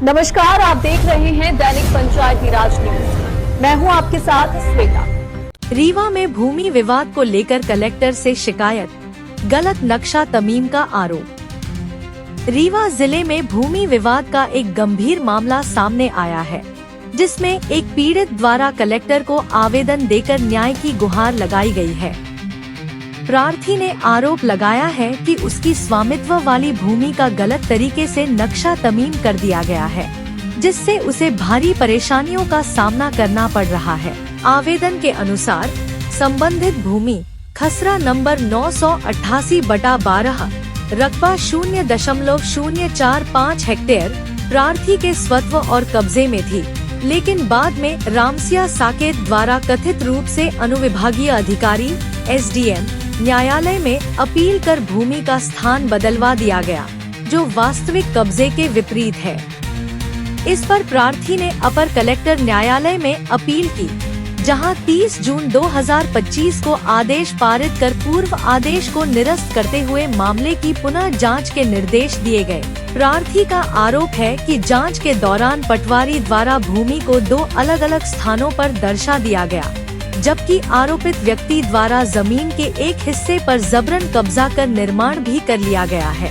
नमस्कार, आप देख रहे हैं दैनिक पंचायती राज न्यूज। मैं हूं आपके साथ श्वेता। रीवा में भूमि विवाद को लेकर कलेक्टर से शिकायत, गलत नक्शा तमीम का आरोप। रीवा जिले में भूमि विवाद का एक गंभीर मामला सामने आया है, जिसमें एक पीड़ित द्वारा कलेक्टर को आवेदन देकर न्याय की गुहार लगाई गई है। प्रार्थी ने आरोप लगाया है कि उसकी स्वामित्व वाली भूमि का गलत तरीके से नक्शा तमीम कर दिया गया है, जिससे उसे भारी परेशानियों का सामना करना पड़ रहा है। आवेदन के अनुसार संबंधित भूमि खसरा नंबर 988/12 रकबा 0.045 हेक्टेयर प्रार्थी के स्वत्व और कब्जे में थी, लेकिन बाद में रामसिया साकेत द्वारा कथित रूप से अनुविभागीय अधिकारी SDM न्यायालय में अपील कर भूमि का स्थान बदलवा दिया गया, जो वास्तविक कब्जे के विपरीत है। इस पर प्रार्थी ने अपर कलेक्टर न्यायालय में अपील की, जहां 30 जून 2025 को आदेश पारित कर पूर्व आदेश को निरस्त करते हुए मामले की पुनः जांच के निर्देश दिए गए। प्रार्थी का आरोप है कि जांच के दौरान पटवारी द्वारा भूमि को 2 अलग-अलग स्थानों पर दर्शा दिया गया, जबकि आरोपित व्यक्ति द्वारा जमीन के एक हिस्से पर जबरन कब्जा कर निर्माण भी कर लिया गया है।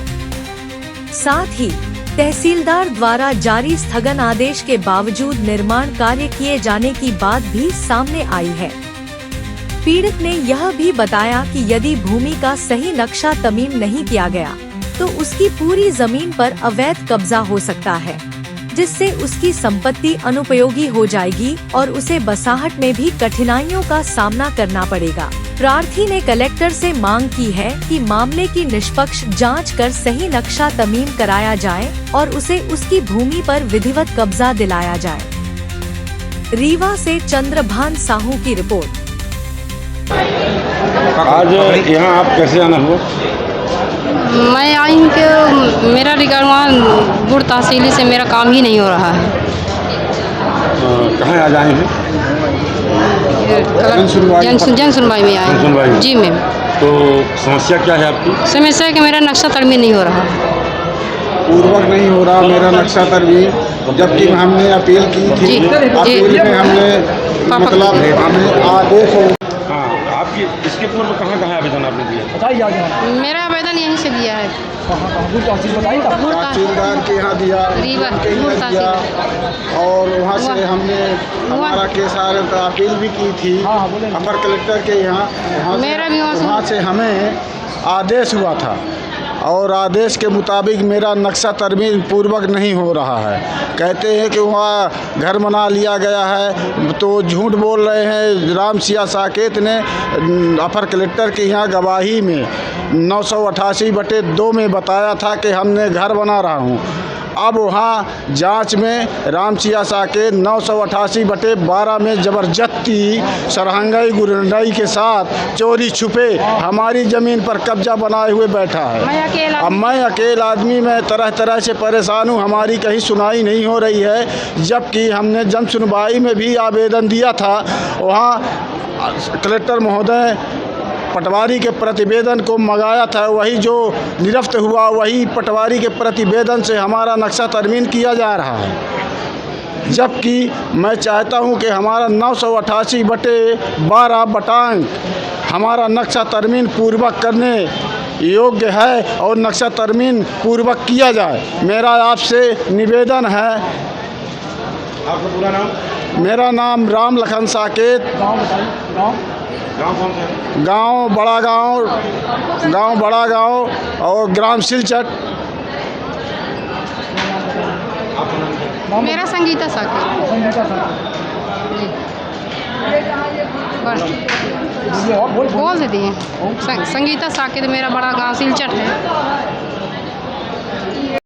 साथ ही तहसीलदार द्वारा जारी स्थगन आदेश के बावजूद निर्माण कार्य किए जाने की बात भी सामने आई है। पीड़ित ने यह भी बताया कि यदि भूमि का सही नक्शा तमीम नहीं किया गया, तो उसकी पूरी जमीन पर अवैध कब्जा हो सकता है, जिससे उसकी संपत्ति अनुपयोगी हो जाएगी और उसे बसाहट में भी कठिनाइयों का सामना करना पड़ेगा। प्रार्थी ने कलेक्टर से मांग की है कि मामले की निष्पक्ष जांच कर सही नक्शा तमीम कराया जाए और उसे उसकी भूमि पर विधिवत कब्जा दिलाया जाए। रीवा से चंद्रभान साहू की रिपोर्ट। आज यहाँ आप कैसे आना हुआ? मैं आई हूँ कि मेरा रिगार्ड वहाँ गुड़ तहसीली से मेरा काम ही नहीं हो रहा है। कहाँ आज आए हैं? जन सुनवाई में आए हैं। जी मैम। तो समस्या क्या है आपकी? समस्या है कि मेरा नक्शा तरमीम नहीं हो रहा, पूर्वक नहीं हो रहा मेरा नक्शा तरमीम, जबकि हमने अपील की थी। अपील में हमने मतलब हमें आदेश। हाँ, आपकी इसके पूर्व कहाँ आवेदन आपने दिया? मेरा आवेदन यहीं से दिया है। तहसीलदार के यहाँ दिया, रीवा के यहाँ दिया, और वहाँ से हमने हमारा केस अपील भी की थी अपर कलेक्टर के यहाँ। वहाँ से हमें आदेश हुआ था और आदेश के मुताबिक मेरा नक्शा तरमीम पूर्वक नहीं हो रहा है। कहते हैं कि वहाँ घर बना लिया गया है, तो झूठ बोल रहे हैं। रामसिया साकेत ने अपर कलेक्टर के यहाँ गवाही में 988/2 में बताया था कि हमने घर बना रहा हूँ। अब वहाँ जांच में रामसिया साकेत 988/12 में जबरदस्ती सरहंगाई गुरंडाई के साथ चोरी छुपे हमारी ज़मीन पर कब्जा बनाए हुए बैठा है। अब मैं अकेला आदमी में तरह तरह से परेशान हूँ। हमारी कहीं सुनाई नहीं हो रही है, जबकि हमने जन सुनवाई में भी आवेदन दिया था। वहाँ कलेक्टर महोदय पटवारी के प्रतिवेदन को मंगाया था, वही जो निरस्त हुआ, वही पटवारी के प्रतिवेदन से हमारा नक्शा तरमीम किया जा रहा है। जबकि मैं चाहता हूं कि हमारा 988/12 बटांग हमारा नक्शा तरमीम पूर्वक करने योग्य है और नक्शा तरमीम पूर्वक किया जाए। मेरा आपसे निवेदन है। आपका पूरा नाम? मेरा नाम राम लखन साकेत। गांव बड़ा गांव और ग्राम सिलचट। मेरा संगीता साकेत। बोल देती हैं। संगीता साकेत मेरा बड़ा गांव सिलचट है।